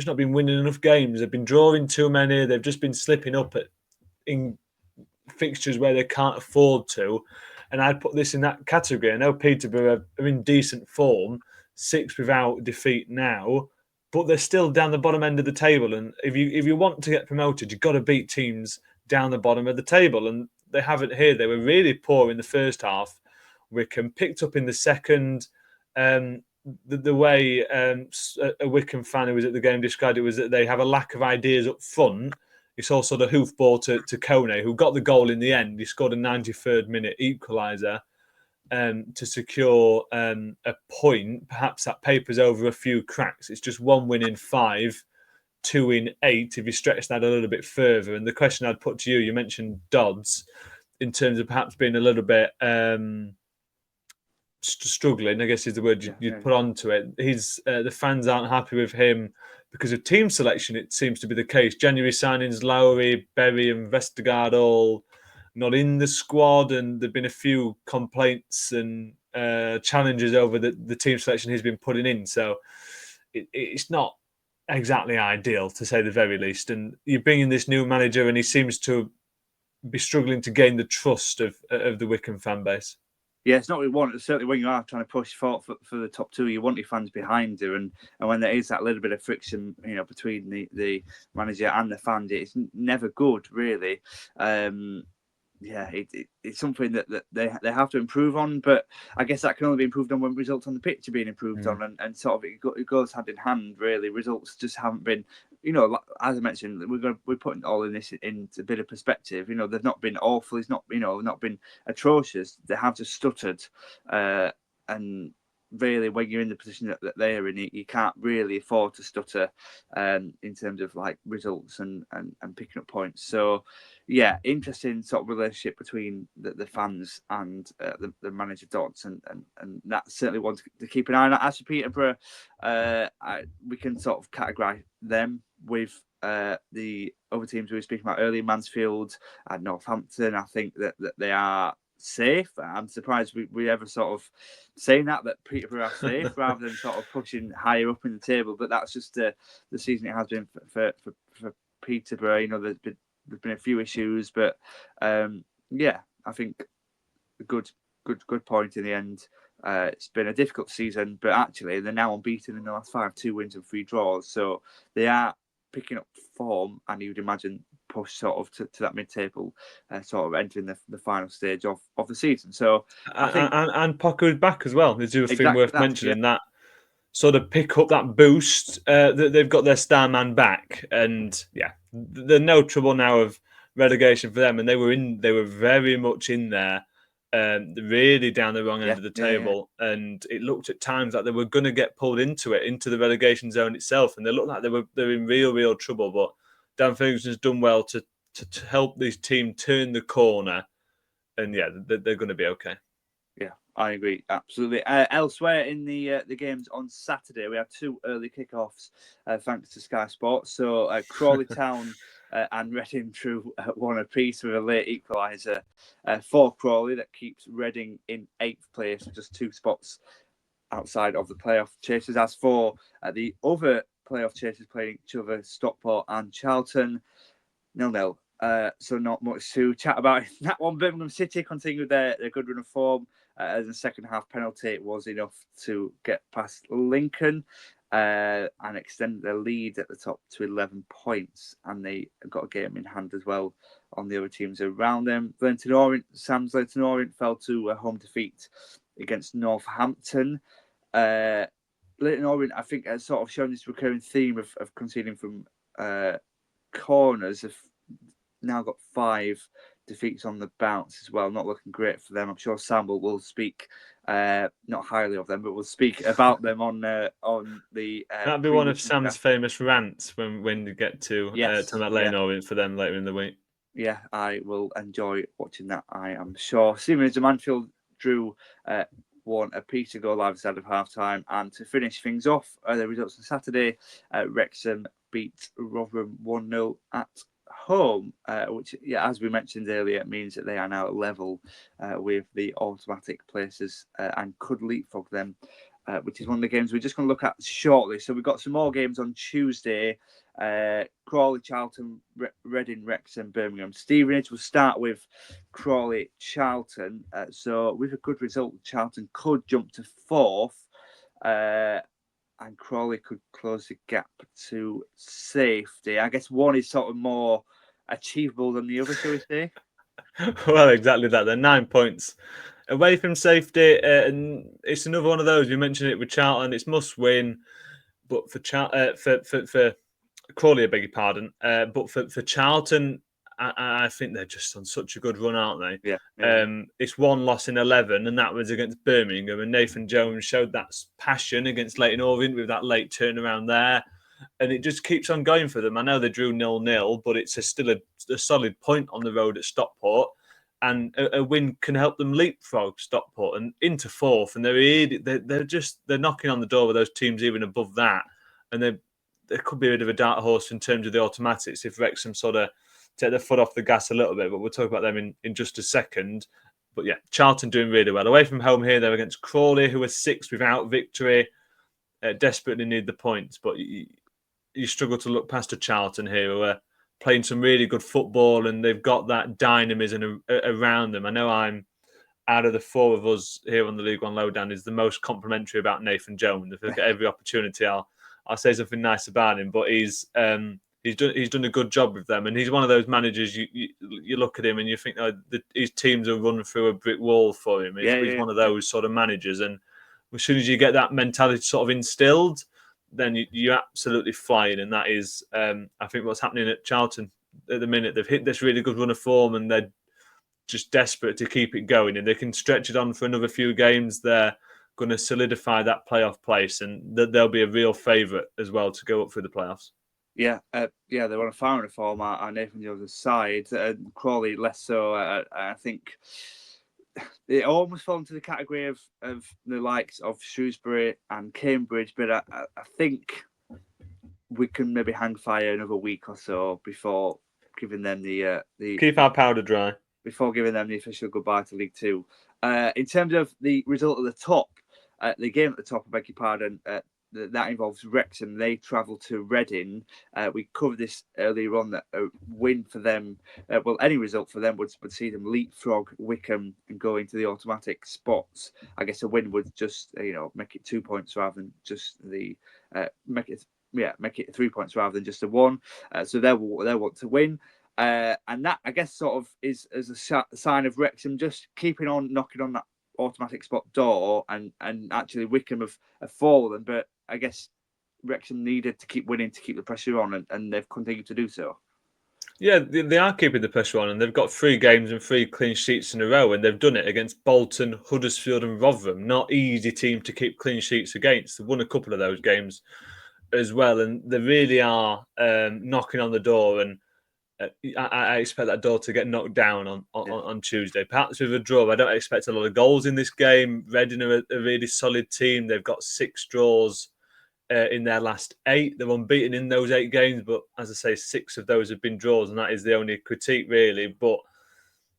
not been winning enough games. They've been drawing too many. They've just been slipping up in fixtures where they can't afford to. And I'd put this in that category. I know Peterborough are in decent form, 6 without defeat now, but they're still down the bottom end of the table. And if you want to get promoted, you've got to beat teams down the bottom of the table. And they haven't here. They were really poor in the first half. Wycombe picked up in the second. The way a Wycombe fan who was at the game described it was that they have a lack of ideas up front. It's also the hoofball to Kone, who got the goal in the end. He scored a 93rd minute equaliser to secure a point. Perhaps that papers over a few cracks. It's just 1 win in 5, 2 in 8, if you stretch that a little bit further. And the question I'd put to you, you mentioned Dodds, in terms of perhaps being a little bit struggling, I guess is the word you'd put onto it. The fans aren't happy with him because of team selection. It seems to be the case. January signings, Lowry, Berry and Vestergaard all not in the squad, and there've been a few complaints and challenges over the team selection he's been putting in. So it's not exactly ideal, to say the very least. And you bring in this new manager, and he seems to be struggling to gain the trust of the Wycombe fan base. Yeah, it's not what we want. Certainly when you are trying to push for the top two, you want your fans behind you. And when there is that little bit of friction, between the manager and the fans, it's never good, really. It's something that they have to improve on. But I guess that can only be improved on when results on the pitch are being improved on. And sort of it goes hand in hand, really. Results just haven't been, as I mentioned, we're putting all in this into a bit of perspective. They've not been awful. It's not, not been atrocious. They have just stuttered. And really, when you're in the position that they are in, you can't really afford to stutter in terms of like results and picking up points. So, yeah, interesting sort of relationship between the fans and the manager Dodds, and that's certainly one to keep an eye on. As for Peterborough, we can sort of categorise them with the other teams we were speaking about earlier, Mansfield and Northampton. I think that they are safe. I'm surprised we ever sort of saying that Peterborough are safe rather than sort of pushing higher up in the table. But that's just the season it has been for Peterborough. There's been a few issues, but I think a good point in the end. It's been a difficult season, but actually they're now unbeaten in the last 5, 2 wins and 3 draws. So they are picking up form, and you'd imagine push sort of to that mid-table, sort of entering the final stage of the season. So I think, and Poco's back as well. There's a thing worth mentioning, that sort of pick up that boost. They've got their star man back, and there's no trouble now of relegation for them. And they were very much in there, really down the wrong end of the table, and it looked at times like they were going to get pulled into the relegation zone itself, and they looked like they're in real trouble. But Dan Ferguson's done well to help this team turn the corner, and they're going to be okay. Yeah, I agree, absolutely. Elsewhere in the games on Saturday, we had 2 early kickoffs thanks to Sky Sports. So Crawley Town and Reading drew 1 apiece with a late equaliser for Crawley that keeps Reading in 8th place, with just 2 spots outside of the playoff chasers. As for the other playoff chasers playing each other, Stockport and Charlton, 0-0. So not much to chat about in that one. Birmingham City continued their good run of form. As the second half penalty was enough to get past Lincoln and extend their lead at the top to 11 points. And they got a game in hand as well on the other teams around them. Sam's Leighton Orient fell to a home defeat against Northampton. Leighton Orient, I think, has sort of shown this recurring theme of conceding from corners. Have now got 5 defeats on the bounce as well. Not looking great for them. I'm sure Sam will speak not highly of them, but we'll speak about them on the. That'd be one of Sam's famous rants when we get to talk about Leighton Orient for them later in the week. Yeah, I will enjoy watching that, I am sure. Stevenage and Mansfield drew 1, a Peter goal live side of half time. And to finish things off, the results on Saturday, Wrexham beat Rotherham 1-0 at home, which, as we mentioned earlier, means that they are now level with the automatic places and could leapfrog them, which is one of the games we're just going to look at shortly. So we've got some more games on Tuesday. Crawley, Charlton, Reading, Wrexham, Birmingham, Stevenage. We'll start with Crawley, Charlton. So with a good result, Charlton could jump to 4th, and Crawley could close the gap to safety. I guess one is sort of more achievable than the other, shall we say? Well, exactly that. They're 9 points away from safety, and it's another one of those. We mentioned it with Charlton. It's must win, but for Crawley, I beg your pardon. But for Charlton, I think they're just on such a good run, aren't they? Yeah. It's 1 loss in 11, and that was against Birmingham. And Nathan Jones showed that passion against Leyton Orient with that late turnaround there. And it just keeps on going for them. I know they drew 0-0, but it's still a solid point on the road at Stockport. And a win can help them leapfrog Stockport and into 4th. And they're knocking on the door with those teams even above that. And there could be a bit of a dark horse in terms of the automatics if Wrexham sort of take their foot off the gas a little bit. But we'll talk about them in just a second. But yeah, Charlton doing really well. Away from home here, they're against Crawley, who are 6th without victory. Desperately need the points. But you struggle to look past a Charlton here who are playing some really good football, and they've got that dynamism around them. I know I'm, out of the 4 of us here on the League One Lowdown, is the most complimentary about Nathan Jones. If I get every opportunity, I'll say something nice about him. But he's done a good job with them, and he's one of those managers you look at him and you think, oh, his teams are running through a brick wall for him. He's one of those sort of managers, and as soon as you get that mentality sort of instilled, then you're absolutely flying. And that is, I think, what's happening at Charlton at the minute. They've hit this really good run of form, and they're just desperate to keep it going. And they can stretch it on for another few games. They're going to solidify that playoff place, and they'll be a real favourite as well to go up through the playoffs. Yeah, they're on a fire reform on Nathan Jones' side. Crawley less so. I think it almost fell into the category of the likes of Shrewsbury and Cambridge, but I think we can maybe hang fire another week or so before giving them the keep our powder dry, before giving them the official goodbye to League Two. In terms of the result at the top, the game at the top, I beg your pardon, that involves Wrexham. They travel to Reading. We covered this earlier on, that a win for them, any result for them would see them leapfrog Wycombe and go into the automatic spots. I guess a win would just make it 2 points rather than just the make it 3 points rather than just a 1. So they'll want to win. And that, I guess, sort of is as a sign of Wrexham just keeping on knocking on that automatic spot door, and actually Wycombe have fallen, but I guess Wrexham needed to keep winning to keep the pressure on, and they've continued to do so. Yeah, they are keeping the pressure on, and they've got 3 games and 3 clean sheets in a row, and they've done it against Bolton, Huddersfield and Rotherham. Not easy team to keep clean sheets against. They've won a couple of those games as well, and they really are knocking on the door, and I expect that door to get knocked down on Tuesday. Perhaps with a draw. I don't expect a lot of goals in this game. Reading are a really solid team. They've got 6 draws in their last 8. They're unbeaten in those 8 games, but as I say, 6 of those have been draws, and that is the only critique really. But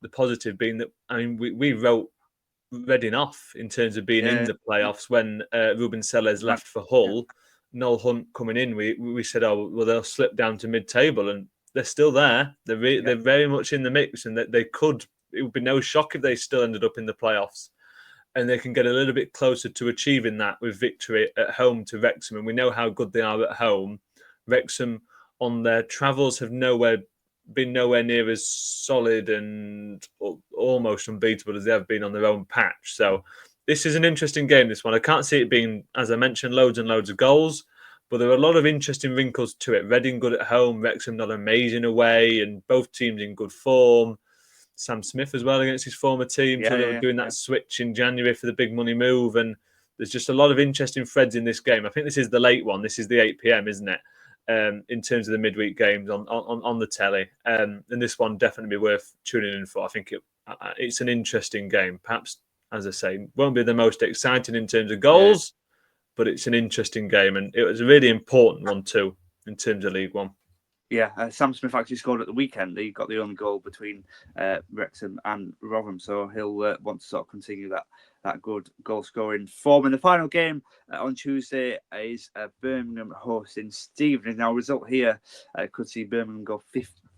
the positive being that, I mean, we wrote Reading off in terms of being in the playoffs when Ruben Sellers left for Hull. Noel Hunt coming in, we said, oh, well, they'll slip down to mid-table, and they're still there. They're very much in the mix, and that they could. It would be no shock if they still ended up in the playoffs, and they can get a little bit closer to achieving that with victory at home to Wrexham. And we know how good they are at home. Wrexham on their travels have been nowhere near as solid and almost unbeatable as they have been on their own patch. So this is an interesting game, this one. I can't see it being, as I mentioned, loads and loads of goals. But there are a lot of interesting wrinkles to it. Reading good at home, Wrexham not amazing away, and both teams in good form. Sam Smith as well against his former team. So they were doing that switch in January for the big money move. And there's just a lot of interesting threads in this game. I think this is the late one. This is the 8 p.m, isn't it? In terms of the midweek games on the telly. And this one definitely be worth tuning in for. I think it's an interesting game. Perhaps as I say, won't be the most exciting in terms of goals, but it's an interesting game, and it was a really important one too in terms of League One. Yeah, Sam Smith actually scored at the weekend. He got the only goal between Wrexham and Rovers, so he'll want to sort of continue that good goal-scoring form. And the final game on Tuesday is Birmingham hosting Stevenage. Now, result here could see Birmingham go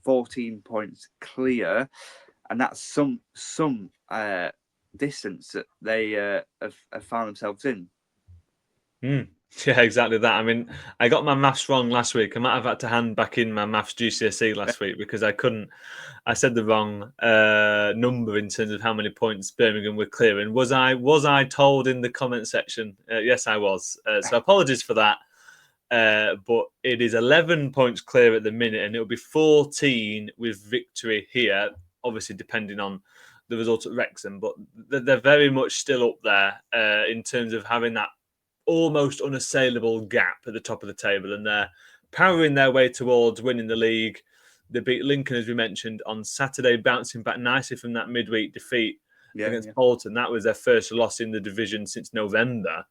14 points clear, and that's some distance that they have found themselves in. Yeah, exactly that. I mean, I got my maths wrong last week. I might have had to hand back in my maths GCSE last week because I couldn't. I said the wrong number in terms of how many points Birmingham were clearing. Was I told in the comment section? Yes, I was. So apologies for that. But it is 11 points clear at the minute, and it'll be 14 with victory here. Obviously, depending on the result at Wrexham, but they're very much still up there in terms of having that almost unassailable gap at the top of the table, and they're powering their way towards winning the league. They beat Lincoln, as we mentioned, on Saturday, bouncing back nicely from that midweek defeat against Bolton. That was their first loss in the division since November.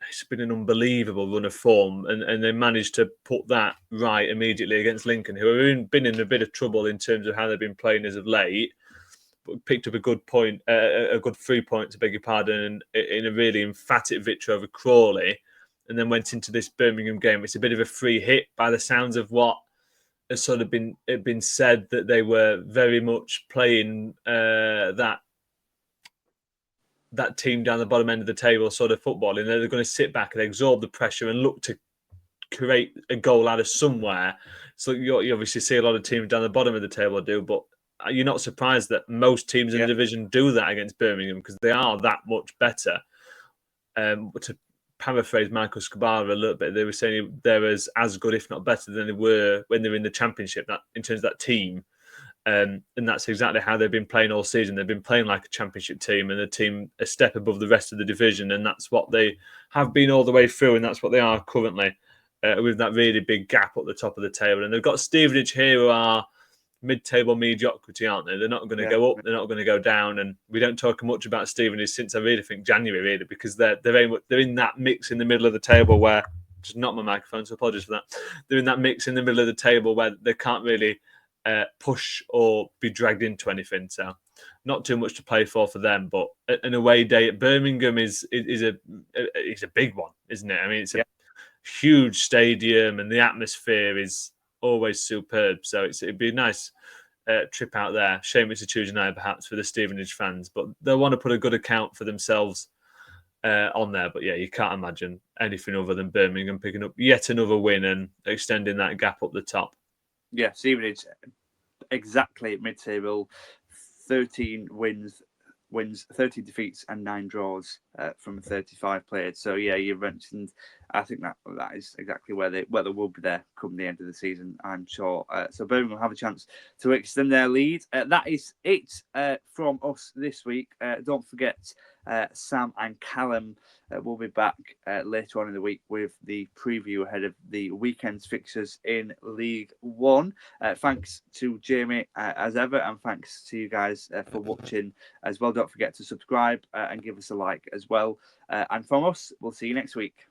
It's been an unbelievable run of form, and they managed to put that right immediately against Lincoln, who have been in a bit of trouble in terms of how they've been playing as of late. But picked up a good 3 points, I beg your pardon, in a really emphatic victory over Crawley, and then went into this Birmingham game. It's a bit of a free hit by the sounds of what has sort of been said, that they were very much playing that team down the bottom end of the table sort of football, and they're going to sit back and absorb the pressure and look to create a goal out of somewhere. So you obviously see a lot of teams down the bottom of the table do, but you're not surprised that most teams in the division do that against Birmingham because they are that much better. To paraphrase Michael Scabara a little bit, they were saying they're as good, if not better, than they were when they were in the Championship, that in terms of that team. And that's exactly how they've been playing all season. They've been playing like a Championship team and a team a step above the rest of the division, and that's what they have been all the way through, and that's what they are currently, with that really big gap at the top of the table. And they've got Stevenage here, who are mid-table mediocrity, aren't they? They're not going to go up, they're not going to go down, and we don't talk much about Stevenage since I really think January, really, because they're in that mix in the middle of the table where, just not my microphone, so apologies for that. They're in that mix in the middle of the table where they can't really push or be dragged into anything. So not too much to play for them, but an away day at Birmingham is a big one, isn't it? I mean, it's a huge stadium, and the atmosphere is always superb. So it'd be a nice trip out there. Shame it's a Tuesday night, perhaps, for the Stevenage fans, but they'll want to put a good account for themselves on there. But yeah, you can't imagine anything other than Birmingham picking up yet another win and extending that gap up the top. Yeah, Stevenage exactly at mid-table, 13 wins, 13 defeats and 9 draws from 35 played. So yeah, you mentioned, I think that is exactly where they will be there come the end of the season, I'm sure. So Birmingham will have a chance to extend their lead. That is it from us this week. Don't forget, Sam and Callum will be back later on in the week with the preview ahead of the weekend's fixtures in League One. Thanks to Jamie as ever, and thanks to you guys for watching as well. Don't forget to subscribe and give us a like as well. And from us, we'll see you next week.